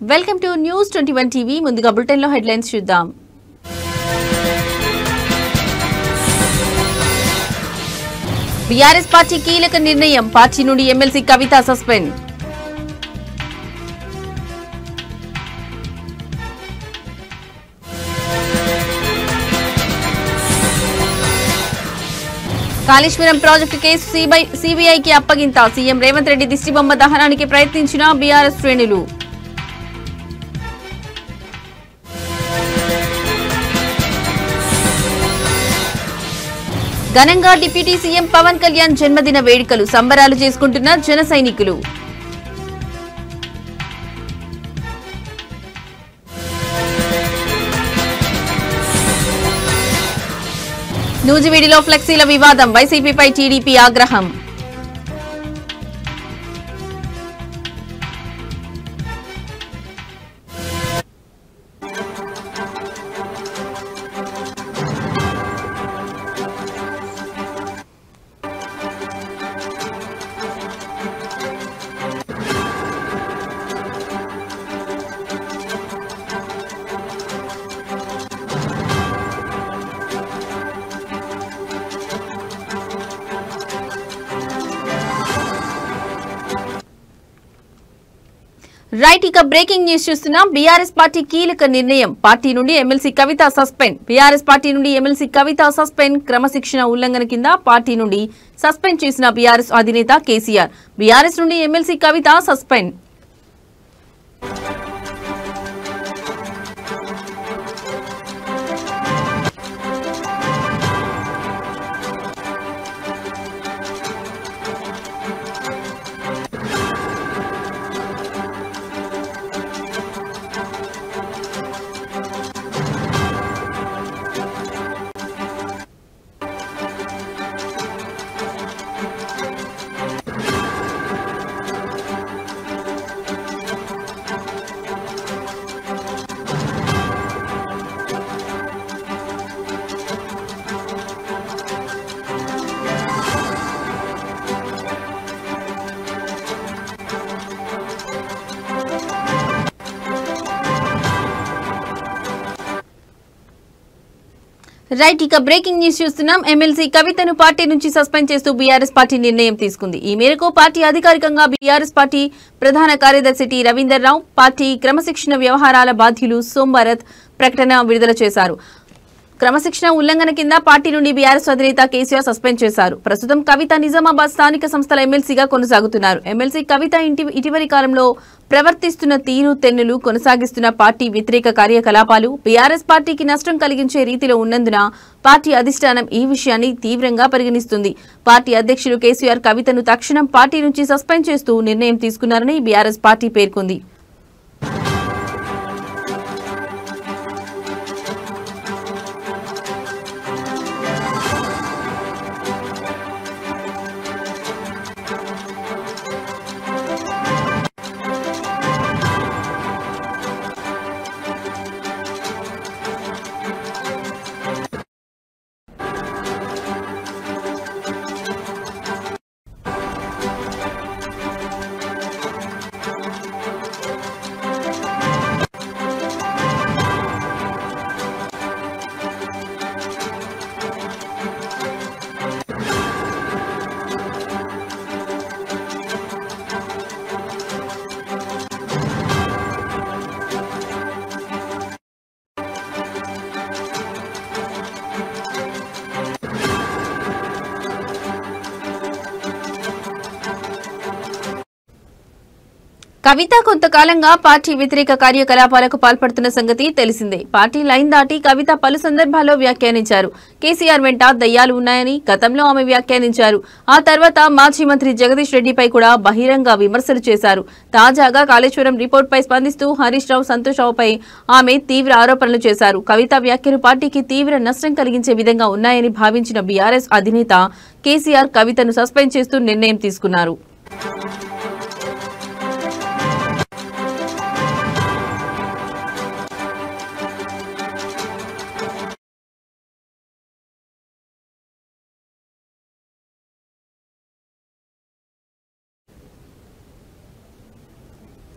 Welcome to news 21 TV. ముందుగా bulletin లో headlines చూద్దాం. బీఆర్ఎస్ పార్టీ కీలక నిర్ణయం, పార్టీ నుండి ఎమ్మెల్సీ కవిత సస్పెండ్. కాళేశ్వరం ప్రాజెక్టు కేసు సిబిఐకి అప్పగింత, సీఎం రేవంత్ రెడ్డి దిష్టిబొమ్మ దహనానికి ప్రయత్నించిన బీఆర్ఎస్ శ్రేణులు. ఘనంగా డిప్యూటీ సీఎం పవన్ కళ్యాణ్ జన్మదిన వేడుకలు, సంబరాలు చేసుకుంటున్న జన సైనికులు. నూజివీడిలో ఫ్లెక్సీల వివాదం, వైసీపీపై టీడీపీ ఆగ్రహం. రైట్, ఇక బ్రేకింగ్ న్యూస్ చూస్తున్నాం. బీఆర్ఎస్ పార్టీ కీలక నిర్ణయం, పార్టీ నుండి ఎమ్మెల్సీ కవిత సస్పెండ్. బీఆర్ఎస్ పార్టీ నుండి ఎమ్మెల్సీ కవిత సస్పెండ్. క్రమశిక్షణ ఉల్లంఘన కింద పార్టీ నుండి సస్పెండ్ చేసిన బీఆర్ఎస్ అధినేత కేసీఆర్. బీఆర్ఎస్ నుండి ఎమ్మెల్సీ కవిత సస్పెండ్. రైట్, ఇక బ్రేకింగ్ న్యూస్ చూస్తున్నాం. ఎమ్మెల్సీ కవితను పార్టీ నుంచి సస్పెండ్ చేస్తూ బీఆర్ఎస్ పార్టీ నిర్ణయం తీసుకుంది. ఈ మేరకు పార్టీ అధికారికంగా బీఆర్ఎస్ పార్టీ ప్రధాన కార్యదర్శి టి రవీందర్ రావు, పార్టీ క్రమశిక్షణ వ్యవహారాల బాధ్యులు సోమవారం ప్రకటన విడుదల చేశారు. క్రమశిక్షణ ఉల్లంఘన కింద పార్టీ నుండి బీఆర్ఎస్ అధినేత కేసీఆర్ సస్పెండ్ చేశారు. ప్రస్తుతం కవిత నిజామాబాద్ స్థానిక సంస్థల ఎమ్మెల్సీగా కొనసాగుతున్నారు. ఎమ్మెల్సీ కవిత ఇటీవలి కాలంలో ప్రవర్తిస్తున్న తీరు తెన్నులు, కొనసాగిస్తున్న పార్టీ వ్యతిరేక కార్యకలాపాలు బీఆర్ఎస్ పార్టీకి నష్టం కలిగించే రీతిలో ఉన్నందున పార్టీ అధిష్టానం ఈ విషయాన్ని తీవ్రంగా పరిగణిస్తుంది. పార్టీ అధ్యక్షులు కేసీఆర్ కవితను తక్షణం పార్టీ నుంచి సస్పెండ్ చేస్తూ నిర్ణయం తీసుకున్నారని బీఆర్ఎస్ పార్టీ పేర్కొంది. కవిత కొంతకాలంగా పార్టీ వ్యతిరేక కార్యకలాపాలకు పాల్పడుతున్న సంగతి తెలిసిందే. పార్టీ లైన్ దాటి కవిత పలు సందర్భాల్లో వ్యాఖ్యానించారు. కేసీఆర్ వెంట దయ్యాలు ఉన్నాయని గతంలో ఆమె వ్యాఖ్యానించారు. ఆ తర్వాత మాజీ మంత్రి జగదీష్ రెడ్డిపై కూడా బహిరంగ విమర్శలు చేశారు. తాజాగా కాళేశ్వరం రిపోర్టుపై స్పందిస్తూ హరీష్ రావు, సంతోష్ రావుపై ఆమె తీవ్ర ఆరోపణలు చేశారు. కవిత వ్యాఖ్యలు పార్టీకి తీవ్ర నష్టం కలిగించే విధంగా ఉన్నాయని భావించిన బీఆర్ఎస్ అధినేత కేసీఆర్ కవితను సస్పెండ్ చేస్తూ నిర్ణయం తీసుకున్నారు.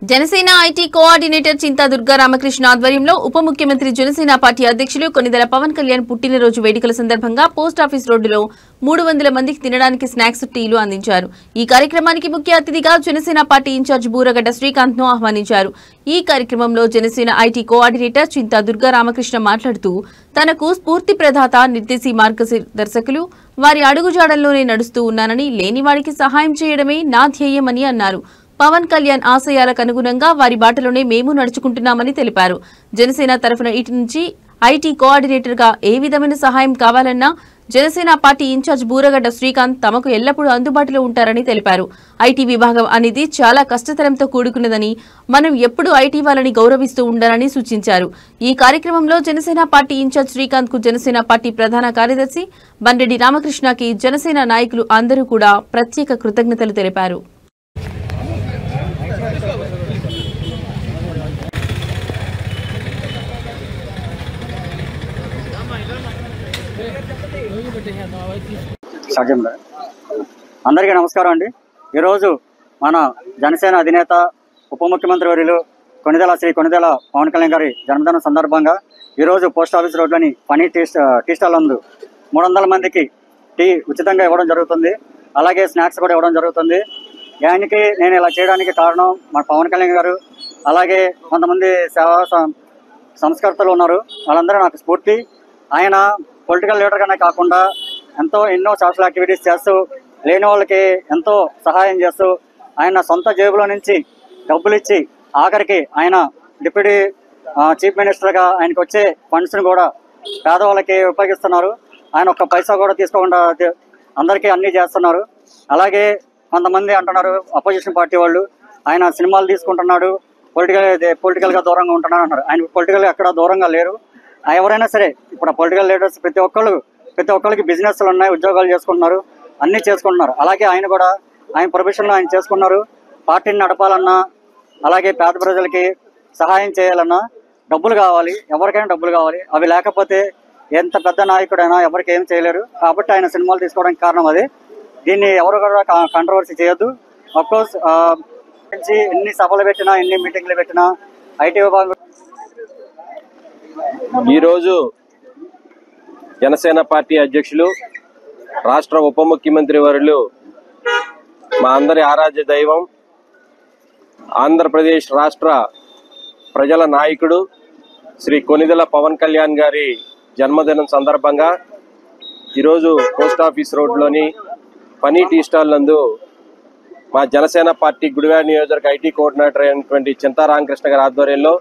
జనసేన ఐటీ కోఆర్డినేటర్ చింతా దుర్గా రామకృష్ణ ఆధ్వర్యంలో ఉప ముఖ్యమంత్రి జనసేన పార్టీ అధ్యక్షులు కొనిదెల పవన్ కళ్యాణ్ పుట్టినరోజు వేడుకల సందర్భంగా పోస్టాఫీస్ రోడ్డులో 300 మందికి తినడానికి స్నాక్స్ టీలు అందించారు. ఈ కార్యక్రమానికి ముఖ్య అతిథిగా జనసేన పార్టీ ఇన్ఛార్జ్ బూరగడ్డ శ్రీకాంత్ ను ఆహ్వానించారు. ఈ కార్యక్రమంలో జనసేన ఐటీ కోఆర్డినేటర్ చింతా దుర్గా రామకృష్ణ మాట్లాడుతూ తనకు స్ఫూర్తి ప్రదాత నిర్దేశీ మార్గదర్శకులు వారి అడుగుజాడల్లోనే నడుస్తూ ఉన్నానని, లేనివాడికి సహాయం చేయడమే నా ధ్యేయమని అన్నారు. పవన్ కళ్యాణ్ ఆశయాలకు అనుగుణంగా వారి బాటలోనే మేము నడుచుకుంటున్నామని తెలిపారు. జనసేన తరఫున ఇటు నుంచి ఐటీ కోఆర్డినేటర్ గా ఏ విధమైన సహాయం కావాలన్నా జనసేన పార్టీ ఇన్ఛార్జ్ బూరగడ్డ శ్రీకాంత్ తమకు ఎల్లప్పుడూ అందుబాటులో ఉంటారని తెలిపారు. ఐటీ విభాగం అనేది చాలా కష్టతరంతో కూడుకున్నదని, మనం ఎప్పుడూ ఐటీ వాళ్ళని గౌరవిస్తూ ఉండాలని సూచించారు. ఈ కార్యక్రమంలో జనసేన పార్టీ ఇన్ఛార్జ్ శ్రీకాంత్ కు జనసేన పార్టీ ప్రధాన కార్యదర్శి బండెడ్డి రామకృష్ణకి జనసేన నాయకులు అందరూ కూడా ప్రత్యేక కృతజ్ఞతలు తెలిపారు. అందరికీ నమస్కారం అండి. ఈరోజు మన జనసేన అధినేత ఉప ముఖ్యమంత్రి వర్యులు కొనిదెల పవన్ కళ్యాణ్ గారి జన్మదినం సందర్భంగా ఈరోజు పోస్ట్ ఆఫీస్ రోడ్లోని పని టీ స్టాల్ నందు 300 మందికి టీ ఉచితంగా ఇవ్వడం జరుగుతుంది. అలాగే స్నాక్స్ కూడా ఇవ్వడం జరుగుతుంది. ఆయనకి నేను ఇలా చేయడానికి కారణం మన పవన్ కళ్యాణ్ గారు, అలాగే కొంతమంది సేవా సంస్కర్తలు ఉన్నారు. వాళ్ళందరూ నాకు స్ఫూర్తి. ఆయన పొలిటికల్ లీడర్గానే కాకుండా ఎన్నో సోషల్ యాక్టివిటీస్ చేస్తూ లేని వాళ్ళకి ఎంతో సహాయం చేస్తూ ఆయన సొంత జేబులో నుంచి డబ్బులు ఇచ్చి ఆఖరికి ఆయన డిప్యూటీ చీఫ్ మినిస్టర్గా ఆయనకు వచ్చే ఫండ్స్ని కూడా పేదవాళ్ళకి ఉపయోగిస్తున్నారు. ఆయన ఒక్క పైసా కూడా తీసుకోకుండా అందరికీ అన్నీ చేస్తున్నారు. అలాగే కొంతమంది అంటున్నారు అపోజిషన్ పార్టీ వాళ్ళు ఆయన సినిమాలు తీసుకుంటున్నాడు, పొలిటికల్గా దూరంగా ఉంటున్నాడు అంటారు. ఆయన పొలిటికల్గా ఎక్కడ దూరంగా లేరు. ఎవరైనా సరే ఇప్పుడు పొలిటికల్ లీడర్స్ ప్రతి ఒక్కరికి బిజినెస్లు ఉన్నాయి, ఉద్యోగాలు చేసుకుంటున్నారు, అన్నీ చేసుకుంటున్నారు. అలాగే ఆయన కూడా ఆయన ప్రొఫెషన్లో ఆయన చేసుకున్నారు. పార్టీని నడపాలన్నా, అలాగే పేద ప్రజలకి సహాయం చేయాలన్నా డబ్బులు కావాలి, ఎవరికైనా డబ్బులు కావాలి. అవి లేకపోతే ఎంత పెద్ద నాయకుడైనా ఎవరికి ఏం చేయలేరు. కాబట్టి ఆయన సినిమాలు తీసుకోవడానికి కారణం అది. దీన్ని ఎవరు కూడా కాంట్రవర్సీ చేయొద్దు. అఫ్కోర్స్ ఎన్ని సభలు పెట్టినా, ఎన్ని మీటింగ్లు పెట్టినా ఐటీ విభాగం ఈరోజు జనసేన పార్టీ అధ్యక్షులు రాష్ట్ర ఉప ముఖ్యమంత్రి వర్యులు మా అందరి ఆరాధ్య దైవం ఆంధ్రప్రదేశ్ రాష్ట్ర ప్రజల నాయకుడు శ్రీ కొనిదెల పవన్ కళ్యాణ్ గారి జన్మదినం సందర్భంగా ఈరోజు పోస్ట్ ఆఫీస్ రోడ్లోని పనీ టీ స్టాల్ నందు మా జనసేన పార్టీ గుడివాడ నియోజకవర్గ ఐటీ కోఆర్డినేటర్ అయినటువంటి చింతా రామకృష్ణ గారి ఆధ్వర్యంలో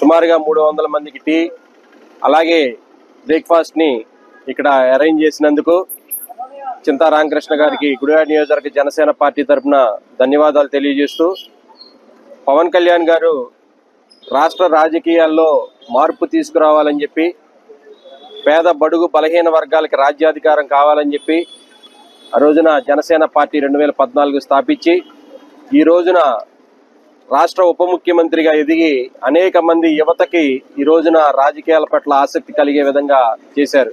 సుమారుగా 300 మందికి టీ అలాగే బ్రేక్ఫాస్ట్ని ఇక్కడ అరేంజ్ చేసినందుకు చింతా రామకృష్ణ గారికి గుడివాడ నియోజకవర్గ జనసేన పార్టీ తరఫున ధన్యవాదాలు తెలియజేస్తూ, పవన్ కళ్యాణ్ గారు రాష్ట్ర రాజకీయాల్లో మార్పు తీసుకురావాలని చెప్పి, పేద బడుగు బలహీన వర్గాలకి రాజ్యాధికారం కావాలని చెప్పి ఆ రోజున జనసేన పార్టీ 2014 స్థాపించి ఈ రోజున రాష్ట్ర ఉప ముఖ్యమంత్రిగా ఎదిగి అనేక మంది యువతకి ఈ రోజున రాజకీయాల పట్ల ఆసక్తి కలిగే విధంగా చేశారు.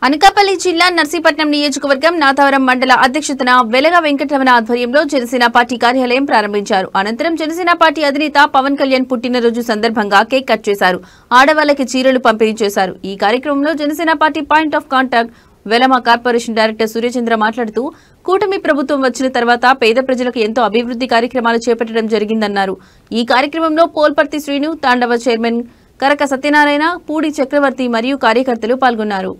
అనకాపల్లి జిల్లా నర్సీపట్నం నియోజకవర్గం నాథవరం మండల అధ్యక్షతన వెలగ వెంకటరమణ ఆధ్వర్యంలో జనసేన పార్టీ కార్యాలయం ప్రారంభించారు. అనంతరం జనసేన పార్టీ అధినేత పవన్ కళ్యాణ్ పుట్టినరోజు సందర్భంగా కేక్ కట్ చేశారు. ఆడవాళ్లకి చీరలు పంపిణీ చేశారు. ఈ కార్యక్రమంలో Janasena party point of contact Velama corporation director Suryachandra మాట్లాడుతూ, కూటమి ప్రభుత్వం వచ్చిన తర్వాత పేద ప్రజలకు ఎంతో అభివృద్ధి కార్యక్రమాలు చేపట్టడం జరిగిందన్నారు. ఈ కార్యక్రమంలో పోల్పర్తి శ్రీను, తాండవ చైర్మన్ కరక సత్యనారాయణ, పూడి చక్రవర్తి మరియు కార్యకర్తలు పాల్గొన్నారు.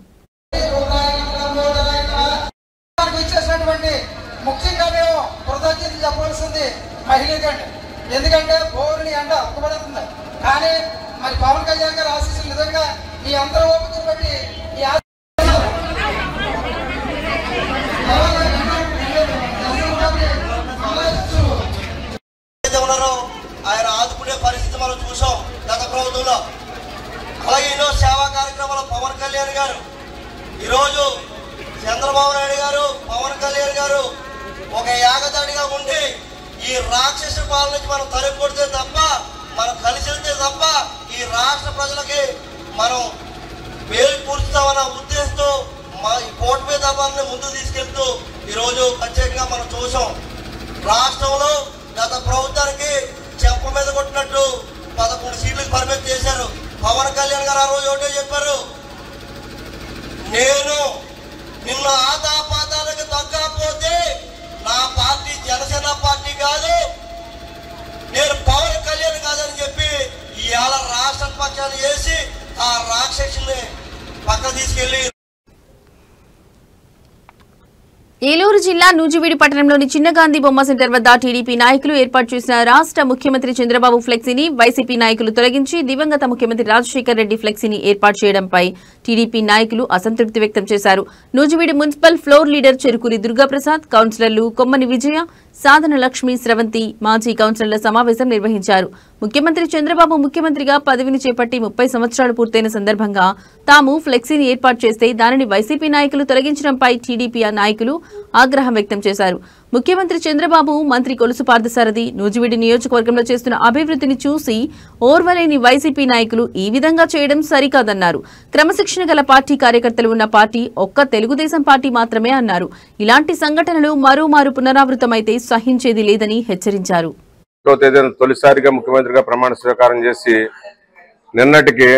ఆయన ఆదుకునే పరిస్థితి మనం చూసాం గత ప్రభుత్వంలో. అలాగే ఎన్నో సేవా కార్యక్రమాలు పవన్ కళ్యాణ్ గారు, ఈరోజు చంద్రబాబు నాయుడు గారు, పవన్ కళ్యాణ్ గారు ఒక యాగదాడిగా ఉండి ఈ రాక్షస పాలన నుంచి మనం తరిమి కొడితే తప్ప, మనం కలిసి వెళ్తే తప్ప ఈ రాష్ట్ర ప్రజలకి మనం మేలు పూర్చుతామన్న ఉద్దేశంతో మా ఈ కోర్టు మీద ముందుకు తీసుకెళ్తూ ఈరోజు ప్రత్యేకంగా మనం చూసాం. రాష్ట్రంలో గత ప్రభుత్వానికి చెంప మీద కొట్టినట్టు 11 సీట్లకు పరిమితి చేశారు. పవన్ కళ్యాణ్ గారు ఆ రోజు ఒకటే చెప్పారు, నేను నిన్న ఆదాపాతాలకు తగ్గకపోతే నా పార్టీ జనసేన పార్టీ కాదు, నేను పవన్ కళ్యాణ్ కాదని చెప్పి ఇవాళ రాష్ట్ర పక్షాన్ని చేసి ఆ రాక్షసుని పక్క తీసుకెళ్లి. ఏలూరు జిల్లా నూజివీడు పట్టణంలోని చిన్న గాంధీ బొమ్మ సెంటర్ వద్ద టీడీపీ నాయకులు ఏర్పాటు చేసిన రాష్ట్ర ముఖ్యమంత్రి చంద్రబాబు ఫ్లెక్సీని వైసీపీ నాయకులు తొలగించి దివంగత ముఖ్యమంత్రి రాజశేఖర్ రెడ్డి ఫ్లెక్సీని ఏర్పాటు చేయడంపై టీడీపీ నాయకులు అసంతృప్తి వ్యక్తం చేశారు. Nuzvid municipal floor leader Cherukuri Durgaprasad, కౌన్సిలర్లు కొమ్మని విజయ, సాధన లక్ష్మి, స్రవంతి, మాజీ కౌన్సిలర్ల సమావేశం నిర్వహించారు. ముఖ్యమంత్రి చంద్రబాబు ముఖ్యమంత్రిగా పదవిని చేపట్టి 30 సంవత్సరాలు పూర్తయిన సందర్భంగా తాము ఫ్లెక్సీని ఏర్పాటు చేస్తే దానిని వైసీపీ నాయకులు తొలగించడంపై టీడీపీ నాయకులు ఆగ్రహం వ్యక్తం చేశారు. ముఖ్యమంత్రి చంద్రబాబు, మంత్రి కొలుసు పార్థసారథి నూజివీడు నియోజకవర్గంలో చేస్తున్న అభివృద్ధిని చూసి ఓర్వలేని వైసీపీ నాయకులు ఈ విధంగా చేయడం సరికాదన్నారు. క్రమశిక్షణ గల పార్టీ కార్యకర్తలు ఉన్న పార్టీ ఒక్క తెలుగుదేశం పార్టీ మాత్రమే అన్నారు. ఇలాంటి సంఘటనలు మరోమారు పునరావృతమైతే సహించేది లేదని హెచ్చరించారు. తొలిసారిగా ముఖ్యమంత్రిగా ప్రమాణ స్వీకారం చేసి నిన్నటికి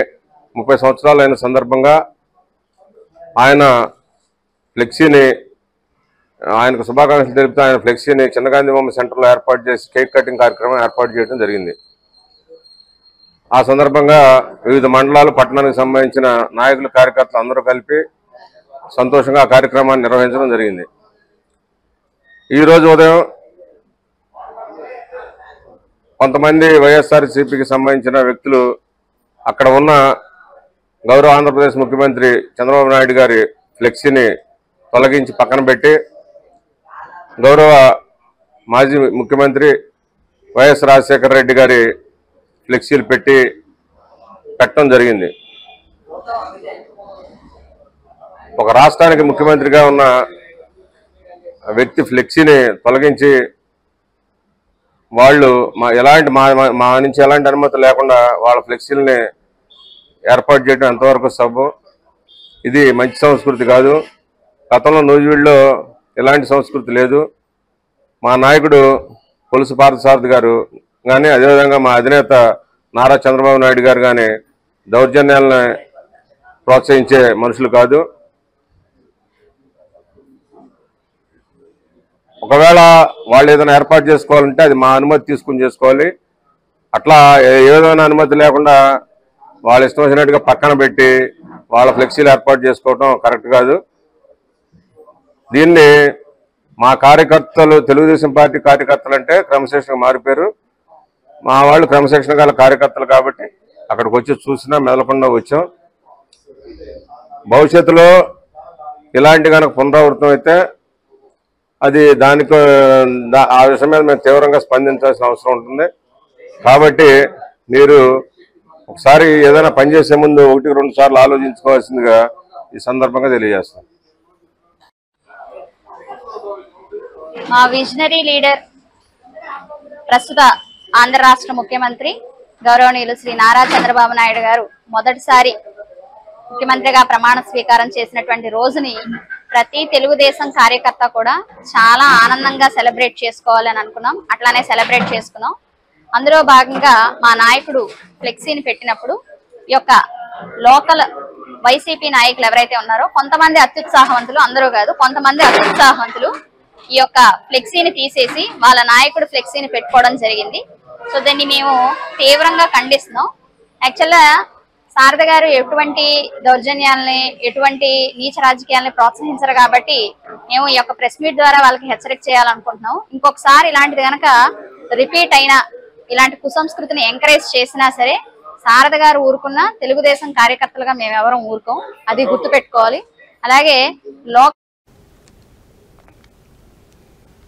30 సంవత్సరాలు అయిన సందర్భంగా ఆయన ఫ్లెక్సీని, ఆయనకు శుభాకాంక్షలు తెలుపుతూ ఆయన ఫ్లెక్సీని చిన్నగాంధీ బొమ్మ సెంటర్లో ఏర్పాటు చేసి కేక్ కటింగ్ కార్యక్రమం ఏర్పాటు చేయడం జరిగింది. ఆ సందర్భంగా వివిధ మండలాలు, పట్టణానికి సంబంధించిన నాయకులు, కార్యకర్తలు అందరూ కలిపి సంతోషంగా ఆ కార్యక్రమాన్ని నిర్వహించడం జరిగింది. ఈరోజు ఉదయం కొంతమంది వైఎస్ఆర్సీపీకి సంబంధించిన వ్యక్తులు అక్కడ ఉన్న గౌరవ ఆంధ్రప్రదేశ్ ముఖ్యమంత్రి చంద్రబాబు నాయుడు గారి ఫ్లెక్సీని తొలగించి పక్కన పెట్టి గౌరవ మాజీ ముఖ్యమంత్రి వైఎస్ రాజశేఖర రెడ్డి గారి ఫ్లెక్సీలు పెట్టడం జరిగింది. ఒక రాష్ట్రానికి ముఖ్యమంత్రిగా ఉన్న వ్యక్తి ఫ్లెక్సీని తొలగించి వాళ్ళు మా నుంచి ఎలాంటి అనుమతి లేకుండా వాళ్ళ ఫ్లెక్సీలని ఏర్పాటు చేయడం ఎంతవరకు సబబు? ఇది మంచి సంస్కృతి కాదు. గతంలో నూజివీడులో ఎలాంటి సంస్కృతి లేదు. మా నాయకుడు కొలుసు పార్థసారథి గారు కానీ, అదేవిధంగా మా అధినేత నారా చంద్రబాబు నాయుడు గారు కానీ దౌర్జన్యాలను ప్రోత్సహించే మనుషులు కాదు. ఒకవేళ వాళ్ళు ఏదైనా ఏర్పాటు చేసుకోవాలంటే అది మా అనుమతి తీసుకుని చేసుకోవాలి. అట్లా ఏ విధమైన అనుమతి లేకుండా వాళ్ళు ఇష్టం వచ్చినట్టుగా పక్కన పెట్టి వాళ్ళ ఫ్లెక్సీలు ఏర్పాటు చేసుకోవడం కరెక్ట్ కాదు. దీన్ని మా కార్యకర్తలు, తెలుగుదేశం పార్టీ కార్యకర్తలు అంటే క్రమశిక్షణగా మారిపోయారు. మా వాళ్ళు క్రమశిక్షణ గల కార్యకర్తలు కాబట్టి అక్కడికి వచ్చి చూసినా మెదలకుండా వచ్చాం. భవిష్యత్తులో ఇలాంటి కనుక పునరావృతం అయితే అది ఆ విషయం మీద మేము తీవ్రంగా స్పందించాల్సిన అవసరం ఉంటుంది. కాబట్టి మీరు ఒకసారి ఏదైనా పనిచేసే ముందు 1-2 సార్లు ఆలోచించుకోవాల్సిందిగా ఈ సందర్భంగా తెలియజేస్తాం. మా విజనరీ లీడర్, ప్రస్తుత ఆంధ్ర రాష్ట్ర ముఖ్యమంత్రి గౌరవనీయులు శ్రీ నారా చంద్రబాబు నాయుడు గారు మొదటిసారి ముఖ్యమంత్రిగా ప్రమాణ స్వీకారం చేసినటువంటి రోజుని ప్రతి తెలుగుదేశం కార్యకర్త కూడా చాలా ఆనందంగా సెలబ్రేట్ చేసుకోవాలని అనుకున్నాం. అట్లానే సెలబ్రేట్ చేసుకున్నాం. అందులో భాగంగా మా నాయకుడు ఫ్లెక్సీని పెట్టినప్పుడు ఈ యొక్క లోకల్ వైసీపీ నాయకులు ఎవరైతే ఉన్నారో కొంతమంది అత్యుత్సాహవంతులు, అందరూ కాదు కొంతమంది అత్యుత్సాహవంతులు ఈ యొక్క ఫ్లెక్సీని తీసేసి వాళ్ళ నాయకుడు ఫ్లెక్సీని పెట్టుకోవడం జరిగింది. సో దీన్ని మేము తీవ్రంగా ఖండిస్తున్నాం. యాక్చువల్గా శారద గారు ఎటువంటి దౌర్జన్యాలని, ఎటువంటి నీచ రాజకీయాలని ప్రోత్సహించరు కాబట్టి మేము ఈ యొక్క ప్రెస్ మీట్ ద్వారా వాళ్ళకి హెచ్చరిక చేయాలనుకుంటున్నాం. ఇంకొకసారి ఇలాంటిది కనుక రిపీట్ అయినా, ఇలాంటి కుసంస్కృతిని ఎంకరేజ్ చేసినా సరే శారద గారు ఊరుకున్న తెలుగుదేశం కార్యకర్తలుగా మేము ఎవరం ఊరుకోం, అది గుర్తుపెట్టుకోవాలి. అలాగే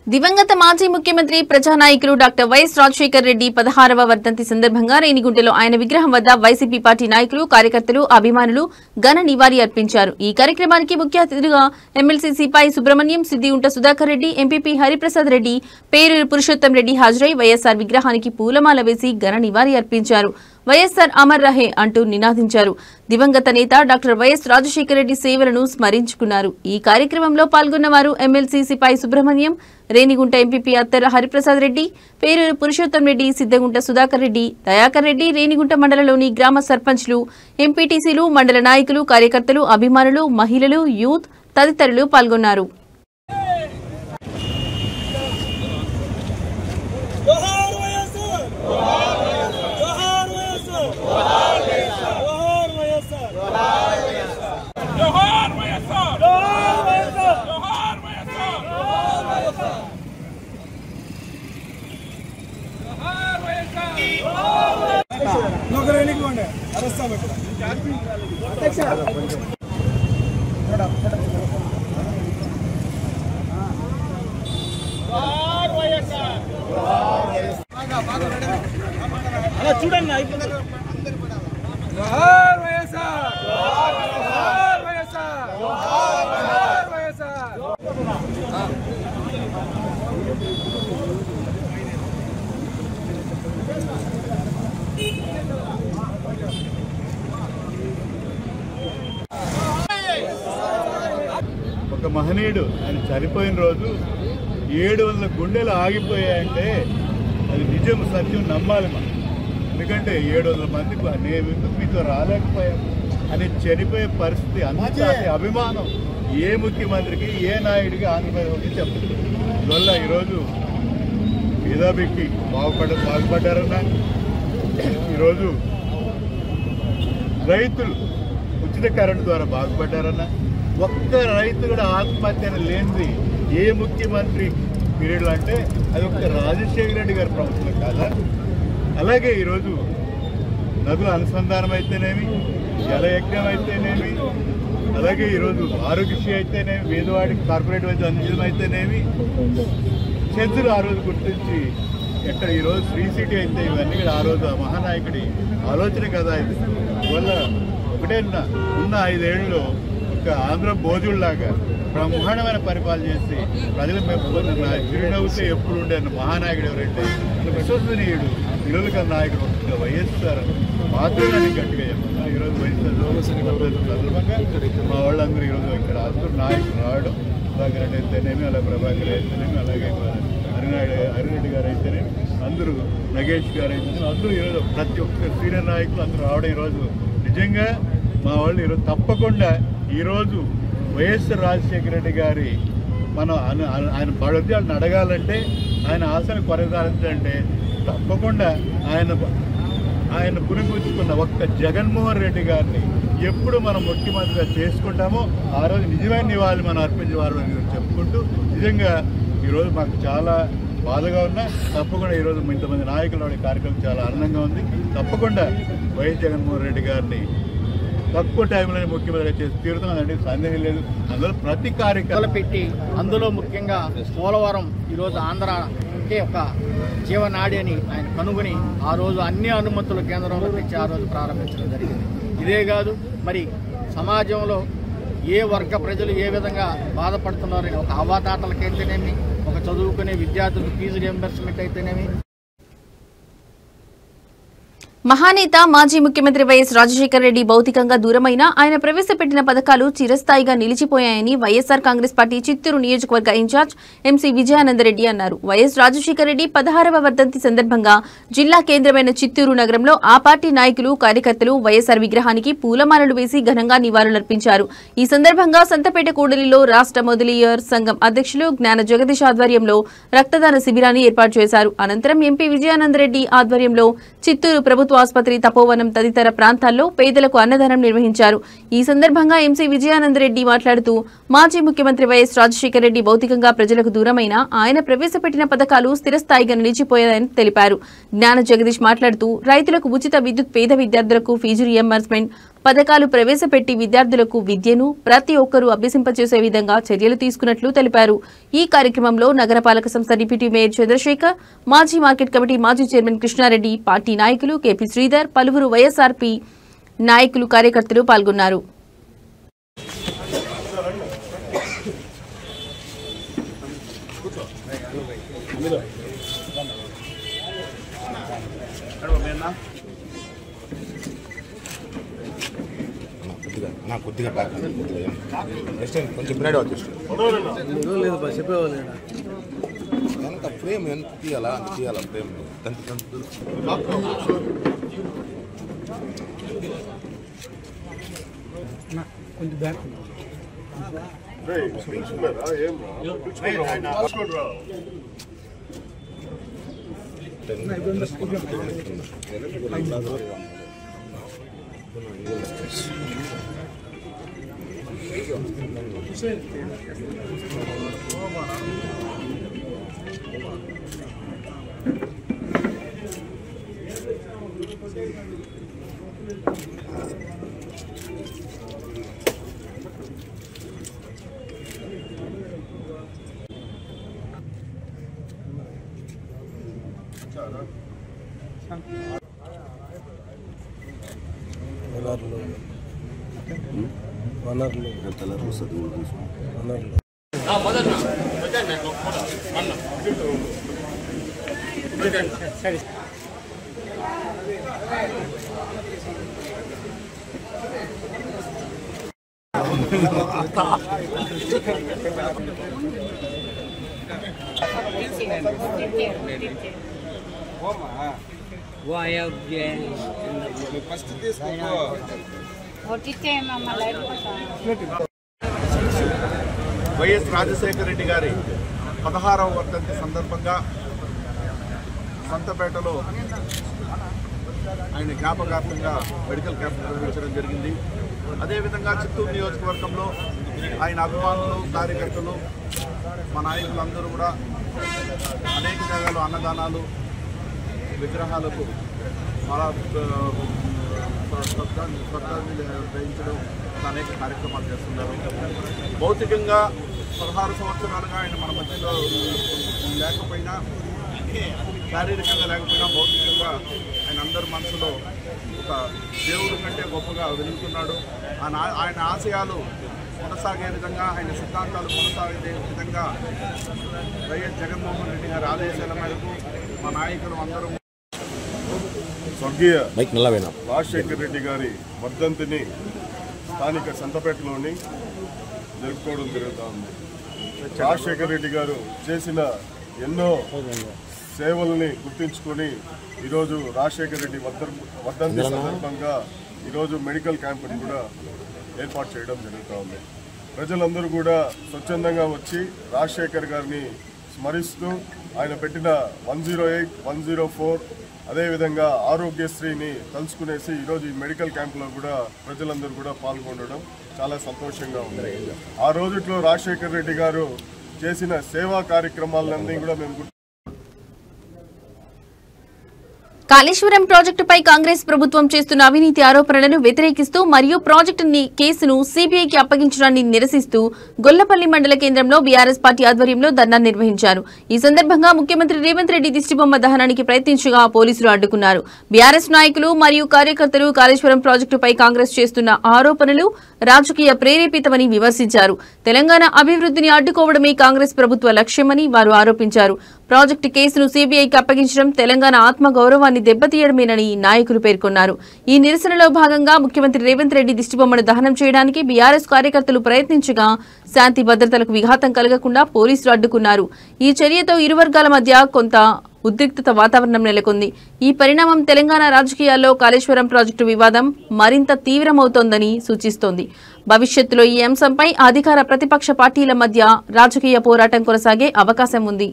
దివంగత మాజీ ముఖ్యమంత్రి ప్రజానాయకులు డాక్టర్ వైఎస్ రాజశేఖర్ రెడ్డి 16వ వర్ధంతి సందర్భంగా రేణిగుంటలో ఆయన విగ్రహం వద్ద వైసీపీ పార్టీ నాయకులు, కార్యకర్తలు, అభిమానులు ఘన నివాళి అర్పించారు. ఈ కార్యక్రమానికి ముఖ్య అతిథిగా ఎమ్మెల్సీ సిపాయి సుబ్రహ్మణ్యం, సిద్దిగుంట సుధాకర్ రెడ్డి, ఎంపీపీ హరిప్రసాద్ రెడ్డి, పేరూరు పురుషోత్తం రెడ్డి హాజరై వైఎస్ఆర్ విగ్రహానికి పూలమాల వేసి ఘన నివాళి అర్పించారు. వైఎస్ఆర్ అమర్ రహే అంటూ నినాదించారు. దివంగత నేత డాక్టర్ వైఎస్ రాజశేఖర రెడ్డి సేవలను స్మరించుకున్నారు. ఈ కార్యక్రమంలో పాల్గొన్న వారు ఎమ్మెల్సీ సిపాయి సుబ్రహ్మణ్యం, రేణిగుంట ఎంపీపీ అత్తెర హరిప్రసాద్ రెడ్డి, పేరూరు పురుషోత్తం రెడ్డి, సిద్దగుంట సుధాకర్ రెడ్డి, దయాకర్ రెడ్డి, రేణిగుంట మండలంలోని గ్రామ సర్పంచ్లు, ఎంపీటీసీలు, మండల నాయకులు, కార్యకర్తలు, అభిమానులు, మహిళలు, యూత్ తదితరులు పాల్గొన్నారు. చూడండి ఒక మహనీయుడు ఆయన చనిపోయిన రోజు 700 గుండెలు ఆగిపోయాయంటే అది నిజం, సత్యం నమ్మాలి మనం. ఎందుకంటే 700 మంది నేను ఎందుకు మీతో రాలేకపోయాను అని చనిపోయే పరిస్థితి, అంత అభిమానం ఏ ముఖ్యమంత్రికి ఏ నాయుడికి ఆంధ్రప్రదేశ్ చెప్పదు. అందువల్ల ఈరోజు మేధావికి బాగుపడ్డారన్నా, ఈరోజు రైతులు ఉచిత కరెంటు ద్వారా బాగుపడ్డారన్నా, ఒక్క రైతు కూడా ఆత్మహత్య లేనిది ఏ ముఖ్యమంత్రి పీరియడ్లో అంటే అది ఒక్క రాజశేఖర రెడ్డి గారి ప్రభుత్వం కాదా. అలాగే ఈరోజు నదుల అనుసంధానం అయితేనేమి, జలయజ్ఞం అయితేనేమి, అలాగే ఈరోజు ఆరోగ్యశ్రీ అయితేనేమి, పేదవాడికి కార్పొరేట్ వైద్యం అందించడం అయితేనేమి, చెంచులు ఆ రోజు గుర్తించి ఎక్కడ ఈరోజు శ్రీ సిటీ అయితే ఇవన్నీ కూడా ఆ రోజు ఆ మహానాయకుడి ఆలోచన కదా. ఇది అందువల్ల ఒకటే ఉన్న 5 ఏళ్ళలో ఒక ఆంధ్ర భోజుల్లాగా బ్రహ్మాండమైన పరిపాలన చేసి ప్రజలు మెప్పుకున్న చిరునవ్వుతో ఎప్పుడు ఉండే మహానాయకుడు ఎవరంటే విశ్వసనీయుడు విలువల నాయకుడు ఒక వైఎస్ఆర్ మాత్రమే గట్టిగా చెప్తున్నారు. ఈరోజు వైఎస్ఆర్ సందర్భంగా మా వాళ్ళందరూ ఈరోజు ఇక్కడ అందరూ నాయకులు రావడం, సుధాకర్ రెడ్డి అయితేనేమి, అలాగే ప్రభాకర్ అయితేనేమి, అలాగే హరిరెడ్డి గారు అయితేనేమి, అందరూ నగేష్ గారు అయితేనేమి, అందరూ ఈరోజు ప్రతి ఒక్క సీనియర్ నాయకులు అందరూ రావడం ఈరోజు నిజంగా మా వాళ్ళు ఈరోజు తప్పకుండా ఈరోజు వైఎస్ఆర్ రాజశేఖర రెడ్డి గారి మనం ఆయన బడుద్యాలను అడగాలంటే, ఆయన ఆశను కొనసాగించాలంటే తప్పకుండా ఆయన పురిపుచ్చుకున్న ఒక్క జగన్మోహన్ రెడ్డి గారిని ఎప్పుడు మనం ముఖ్యమంత్రిగా చేసుకుంటామో ఆ రోజు నిజమైన నివాళి మనం అర్పించేవారు చెప్పుకుంటూ, నిజంగా ఈరోజు మాకు చాలా బాధగా ఉన్నా తప్పకుండా ఈరోజు ఇంతమంది నాయకులు కార్యక్రమం చాలా ఆనందంగా ఉంది. తప్పకుండా వైఎస్ జగన్మోహన్ రెడ్డి గారిని తక్కువ టైంలోనే ముఖ్యమంత్రిగా చేసి తీరుతామండి, సందేహం లేదు. అందులో ప్రతి కార్యక్రమం పెట్టి అందులో ముఖ్యంగా పోలవరం ఈరోజు ఆంధ్ర అంటే ఒక జీవనాడి అని ఆయన కనుగొని ఆ రోజు అన్ని అనుమతులు కేంద్రంలో తెచ్చి ఆ రోజు ప్రారంభించడం జరిగింది. ఇదే కాదు, మరి సమాజంలో ఏ వర్గ ప్రజలు ఏ విధంగా బాధపడుతున్నారని ఒక అవాతాతలకైతేనేమి, ఒక చదువుకునే విద్యార్థులకు ఫీజు రియంబర్స్మెంట్ అయితేనేమి. మహానేత మాజీ ముఖ్యమంత్రి వైఎస్ రాజశేఖర రెడ్డి భౌతికంగా దూరమైన ఆయన ప్రవేశపెట్టిన పథకాలు చిరస్థాయిగా నిలిచిపోయాయని వైఎస్ఆర్ కాంగ్రెస్ పార్టీ చిత్తూరు నియోజకవర్గ ఇన్ఛార్జ్ ఎంసీ విజయానందరెడ్డి అన్నారు. వైఎస్ రాజశేఖర రెడ్డి 16వ వర్ధంతి సందర్భంగా జిల్లా కేంద్రమైన చిత్తూరు నగరంలో ఆ పార్టీ నాయకులు, కార్యకర్తలు వైఎస్ఆర్ విగ్రహానికి పూలమాలలు వేసి ఘనంగా నివాళులర్పించారు. ఈ సందర్భంగా సంతపేట కూడలిలో రాష్ట్ర మొదలియర్ సంఘం అధ్యక్షులు జ్ఞాన జగదీష్ ఆధ్వర్యంలో రక్తదాన శిబిరాన్ని ఏర్పాటు చేశారు. అనంతరం ఎంపీ విజయానందరెడ్డి ఆధ్వర్యంలో చిత్తూరు ప్రభుత్వ ఆసుపత్రి, తపోవనం తదితర ప్రాంతాల్లో పేదలకు అన్నదానం నిర్వహించారు. ఈ సందర్భంగా ఎంసీ విజయానందరెడ్డి మాట్లాడుతూ మాజీ ముఖ్యమంత్రి వైఎస్ రాజశేఖర రెడ్డి భౌతికంగా ప్రజలకు దూరమైన ఆయన ప్రవేశపెట్టిన పథకాలు స్థిరస్థాయిగా నిలిచిపోయాయని తెలిపారు. జ్ఞాన జగదీష్ మాట్లాడుతూ రైతులకు ఉచిత విద్యుత్, పేద విద్యార్థులకు ఫీజు రియంబర్స్మెంట్ పథకాలు ప్రవేశపెట్టి విద్యార్థులకు విద్యను ప్రతి ఒక్కరూ అభ్యసింపచేసే విధంగా చర్యలు తీసుకున్నట్లు తెలిపారు. ఈ కార్యక్రమంలో నగరపాలక సంస్థ డిప్యూటీ మేయర్ చంద్రశేఖర్, మాజీ మార్కెట్ కమిటీ మాజీ చైర్మన్ కృష్ణారెడ్డి, పార్టీ నాయకులు కేపీ శ్రీధర్, పలువురు వైఎస్ఆర్పీ నాయకులు, కార్యకర్తలు పాల్గొన్నారు. నాకు కొద్దిగా బ్యాక్ కొంచెం బ్రైడ్ వచ్చేసి ఎంత ఫ్రేమ్ ఎంత తీయాలా అంత తీయాలా ఫ్రేమ్ కొంచెం బ్యాక్ వైఎస్ రాజశేఖర రెడ్డి గారి 16వ వర్ధంతి సందర్భంగా సంతపేటలో ఆయన జ్ఞాపకార్థంగా మెడికల్ క్యాంప్ నిర్వహించడం జరిగింది. అదేవిధంగా చిత్తూరు నియోజకవర్గంలో ఆయన అభిమానులు, కార్యకర్తలు, మా నాయకులందరూ కూడా అనేక జాగాలు అన్నదానాలు, విగ్రహాలకు శ్రద్ధాంజలి గ్రహించడం, అనేక కార్యక్రమాలు చేస్తున్నారు. భౌతికంగా 16 సంవత్సరాలుగా ఆయన మన మధ్యలో లేకపోయినా, శారీరకంగా లేకపోయినా భౌతికంగా ఆయన అందరి మనసులో ఒక దేవుడి కంటే గొప్పగా వెలుగుతున్నాడు. ఆయన ఆశయాలు కొనసాగే విధంగా, ఆయన సిద్ధాంతాలు కొనసాగే విధంగా వైఎస్ జగన్మోహన్ రెడ్డి గారి ఆదేశాల మేరకు మా నాయకులు అందరూ స్వర్గీయ రాజశేఖర రెడ్డి గారి వర్ధంతిని స్థానిక సంతపేటలోని జరుపుకోవడం జరుగుతూ ఉంది. రాజశేఖర రెడ్డి గారు చేసిన ఎన్నో సేవల్ని గుర్తించుకొని ఈరోజు రాజశేఖర రెడ్డి వర్ధంతి సందర్భంగా ఈరోజు మెడికల్ క్యాంపుని కూడా ఏర్పాటు చేయడం జరుగుతూ ఉంది. ప్రజలందరూ కూడా స్వచ్ఛందంగా వచ్చి రాజశేఖర్ గారిని స్మరిస్తూ ఆయన పెట్టిన 108, 104 అదేవిధంగా ఆరోగ్యశ్రీని తలుచుకునేసి ఈరోజు ఈ మెడికల్ క్యాంపులో కూడా ప్రజలందరూ కూడా పాల్గొనడం చాలా సంతోషంగా ఉంది. ఆ రోజుట్లో రాజశేఖర్ రెడ్డి గారు చేసిన సేవా కార్యక్రమాలన్నీ కూడా మేము కాళేశ్వరం ప్రాజెక్టుపై కాంగ్రెస్ ప్రభుత్వం చేస్తున్న అవినీతి ఆరోపణలను వ్యతిరేకిస్తూ మరియు ప్రాజెక్టు కేసును సీబీఐకి అప్పగించడాన్ని నిరసిస్తూ గొల్లపల్లి మండల కేంద్రంలో బీఆర్ఎస్ పార్టీ ఆధ్వర్యంలో ధర్నా నిర్వహించారు. ఈ సందర్భంగా ముఖ్యమంత్రి రేవంత్ రెడ్డి దిష్టిబొమ్మ దహనానికి ప్రయత్నించగా పోలీసులు అడ్డుకున్నారు. బీఆర్ఎస్ నాయకులు మరియు కార్యకర్తలు కాళేశ్వరం ప్రాజెక్టుపై కాంగ్రెస్ చేస్తున్న ఆరోపణలు రాజకీయ ప్రేరేపితమని విమర్శించారు. తెలంగాణ అభివృద్ధిని అడ్డుకోవడమే కాంగ్రెస్ ప్రభుత్వ లక్ష్యమని వారు ఆరోపించారు. ప్రాజెక్టు కేసును సీబీఐకి అప్పగించడం తెలంగాణ ఆత్మగౌరవాన్ని దెబ్బతీయడమేనని నాయకులు పేర్కొన్నారు. ఈ నిరసనలో భాగంగా ముఖ్యమంత్రి రేవంత్ రెడ్డి దిష్టిబొమ్మను దహనం చేయడానికి బీఆర్ఎస్ కార్యకర్తలు ప్రయత్నించగా శాంతి భద్రతలకు విఘాతం కలగకుండా పోలీసులు అడ్డుకున్నారు. ఈ చర్యతో ఇరు వర్గాల మధ్య కొంత ఉద్రిక్తత వాతావరణం నెలకొంది. ఈ పరిణామం తెలంగాణ రాజకీయాల్లో కాళేశ్వరం ప్రాజెక్టు వివాదం మరింత తీవ్రమవుతోందని సూచిస్తోంది. భవిష్యత్తులో ఈ అంశంపై అధికార ప్రతిపక్ష పార్టీల మధ్య రాజకీయ పోరాటం కొనసాగే అవకాశం ఉంది.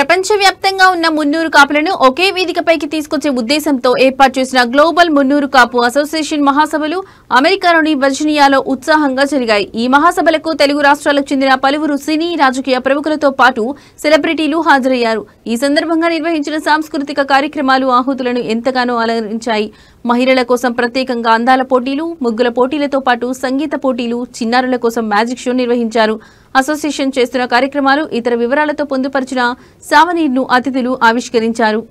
ప్రపంచవ్యాప్తంగా ఉన్న మున్నూరు కాపులను ఒకే వేదికపైకి తీసుకొచ్చే ఉద్దేశంతో ఏర్పాటు చేసిన గ్లోబల్ మున్నూరు కాపు అసోసియేషన్ మహాసభలు అమెరికాలోని వర్జీనియాలో ఉత్సాహంగా జరిగాయి. ఈ మహాసభలకు తెలుగు రాష్ట్రాలకు చెందిన పలువురు సినీ రాజకీయ ప్రముఖులతో పాటు సెలబ్రిటీలు హాజరయ్యారు. ఈ సందర్భంగా నిర్వహించిన సాంస్కృతిక కార్యక్రమాలు ఆహుతులను ఎంతగానో అలరించాయి. మహిళల కోసం ప్రత్యేకంగా అందాల పోటీలు, ముగ్గుల పోటీలతో పాటు సంగీత పోటీలు, చిన్నారుల కోసం మ్యాజిక్ షో నిర్వహించారు. అసోసియేషన్ చేస్తున్న కార్యక్రమాలు, ఇతర వివరాలతో పొందుపరిచిన సావనీర్ను అతిథులు ఆవిష్కరించారు.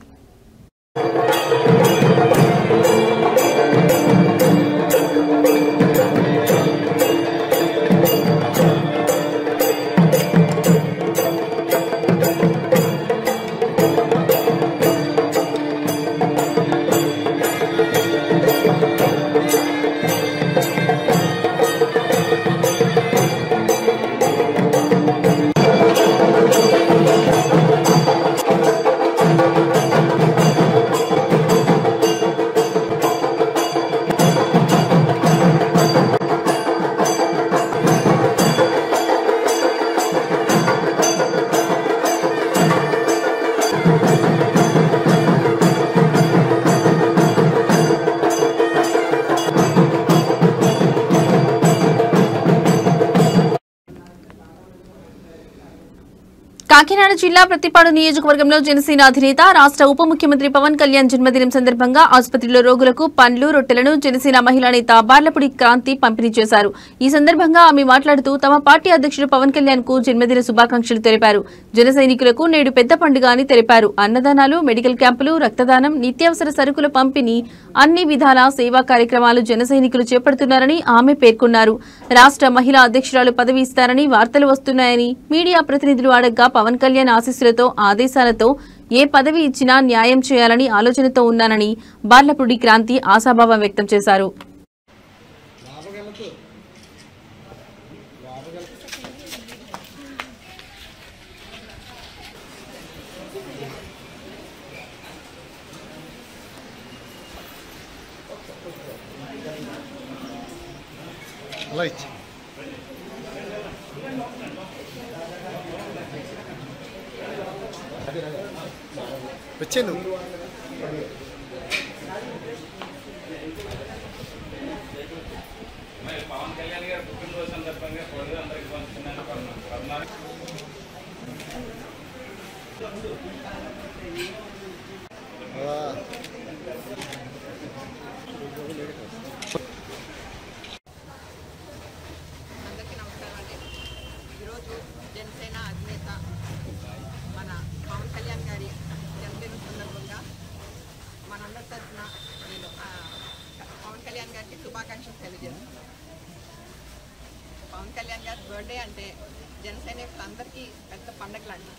కాకినాడ జిల్లా ప్రతిపాడు నియోజకవర్గంలో జనసేన అధినేత రాష్ట్ర ఉప ముఖ్యమంత్రి పవన్ కళ్యాణ్ జన్మదినం సందర్భంగా ఆసుపత్రిలో రోగులకు పండ్లు, రొట్టెలను జనసేన మహిళా నేత బార్లపూడి క్రాంతి పంపిణీ చేశారు. ఈ సందర్భంగా ఆమె మాట్లాడుతూ తమ పార్టీ అధ్యక్షుడు పవన్ కళ్యాణ్ కు జన్మదిన శుభాకాంక్షలు తెలిపారు. జన సైనికులకు నేడు పెద్ద పండుగ అని తెలిపారు. అన్నదానాలు, మెడికల్ క్యాంపులు, రక్తదానం, నిత్యావసర సరుకుల పంపిణీ, అన్ని విధాల సేవా కార్యక్రమాలు జన సైనికులు చేపడుతున్నారని ఆమె పేర్కొన్నారు. రాష్ట్ర మహిళా అధ్యక్షురాలు పదవి ఇస్తారని వార్తలు వస్తున్నాయని మీడియా ప్రతినిధులు అడగ్గా పవన్ కళ్యాణ్ ఆశీస్సులతో, ఆదేశాలతో ఏ పదవి ఇచ్చినా న్యాయం చేయాలని ఆలోచనతో ఉన్నానని బార్లపూడి క్రాంతి ఆశాభావం వ్యక్తం చేశారు. వచ్చాను పవన్ కళ్యాణ్ గారు పుట్టినరోజు సందర్భంగా అందరికీ పంచుతున్నాను. అందరికీ నమస్కారం అండి. ఈరోజు జనసేన అధినేత మన పవన్ కళ్యాణ్ గారి జన్మదినం సందర్భంగా మనందరి తరఫున నేను పవన్ కళ్యాణ్ గారికి శుభాకాంక్షలు తెలియజేస్తున్నాను. పవన్ కళ్యాణ్ గారి బర్త్డే అంటే జనసైనికులందరికీ పెద్ద పండగ లాంటి.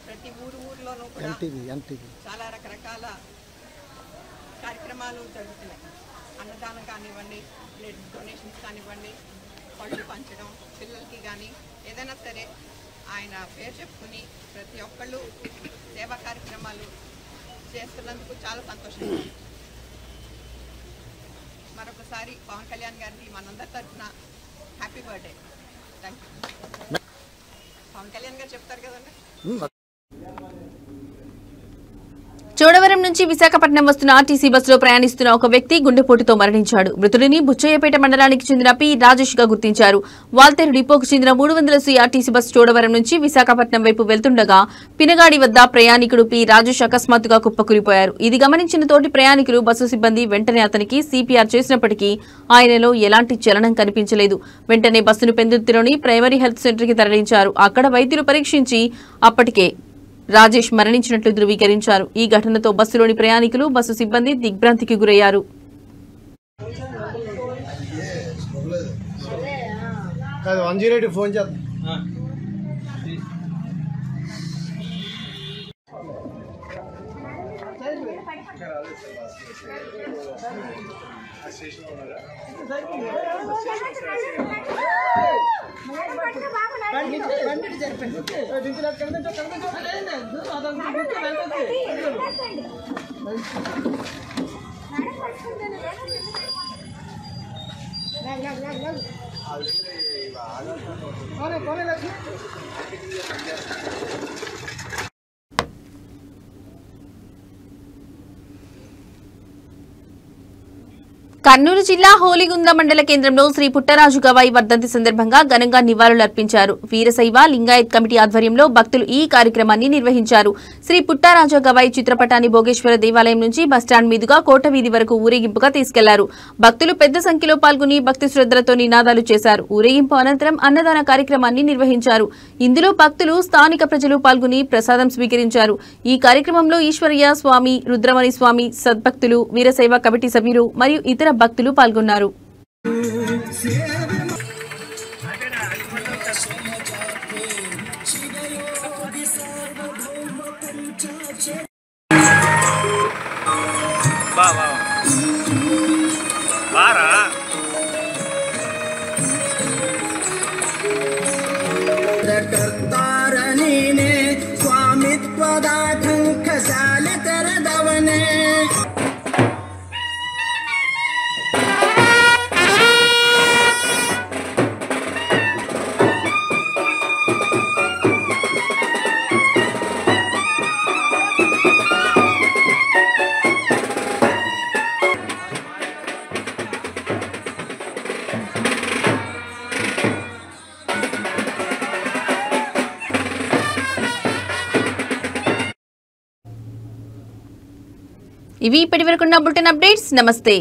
ప్రతి ఊర్లోనూ కూడా చాలా రకరకాల కార్యక్రమాలు జరుగుతున్నాయి. అన్నదానం కానివ్వండి, బ్లడ్ డొనేషన్స్ కానివ్వండి, పళ్ళు పంచడం, పిల్లలకి కానీ ఏదైనా సరే ఆయన పేరు చెప్పుకుని ప్రతి ఒక్కళ్ళు సేవా కార్యక్రమాలు చేస్తున్నందుకు చాలా సంతోషంగా ఉంది. మరొకసారి పవన్ కళ్యాణ్ గారికి మనందరి తరఫున happy birthday. Thank you. Pawan Kalyan గారు చెప్తారు కదండి. చోడవరం నుంచి విశాఖపట్నం వస్తున్న ఆర్టీసీ బస్సులో ప్రయాణిస్తున్న ఒక వ్యక్తి గుండెపోటుతో మరణించాడు. మృతుడిని బుచ్చయ్యపేట మండలానికి చెందిన పి రాజేష్ గా గుర్తించారు. వాల్తేరు డిపోకు చెందిన 300 ఆర్టీసీ బస్సు చోడవరం నుంచి విశాఖపట్నం వైపు వెళ్తుండగా పినగాడి వద్ద ప్రయాణికుడు పి రాజేష్ అకస్మాత్తుగా కుప్పకూలిపోయారు. ఇది గమనించిన తోటి ప్రయాణికులు, బస్సు సిబ్బంది వెంటనే అతనికి సిపిఆర్ చేసినప్పటికీ ఆయనలో ఎలాంటి చలనం కనిపించలేదు. వెంటనే బస్సును పెందుర్తిలోని ప్రైమరీ హెల్త్ సెంటర్ కి తరలించారు. అక్కడ వైద్యులు పరీక్షించి అప్పటికే రాజేష్ మరణించినట్లు ధృవీకరించారు. ఈ ఘటనతో బస్సులోని ప్రయాణికులు, బస్సు సిబ్బంది దిగ్భ్రాంతికి గురయ్యారు. ఫోన్ చేద్దాం. కర్నూలు జిల్లా హోలిగుంద మండల కేంద్రంలో శ్రీ పుట్టరాజు గవాయి వర్ధంతి సందర్భంగా ఘనంగా నివాళులర్పించారు. వీరశైవ లింగాయత్ కమిటీ ఆధ్వర్యంలో భక్తులు ఈ కార్యక్రమాన్ని నిర్వహించారు. శ్రీ పుట్టరాజు గవాయి చిత్రపటాన్ని భోగేశ్వర దేవాలయం నుంచి బస్టాండ్ మీదుగా కోట వీధి వరకు ఊరేగింపుగా తీసుకెళ్లారు. భక్తులు పెద్ద సంఖ్యలో పాల్గొని భక్తి శ్రద్ధలతో నినాదాలు చేశారు. ఊరేగింపు అనంతరం అన్నదాన కార్యక్రమాన్ని నిర్వహించారు. ఇందులో భక్తులు స్థానిక ప్రజలు పాల్గొని ప్రసాదం స్వీకరించారు. ఈ కార్యక్రమంలో ఈశ్వరయ్య స్వామి, రుద్రమణి స్వామి, సద్భక్తులు, వీరశైవ కమిటీ సభ్యులు మరియు ఇతర భక్తులు పాల్గొన్నారు. ఇవి ఇప్పటివరకున్న బులెటిన్ అప్డేట్స్. నమస్తే.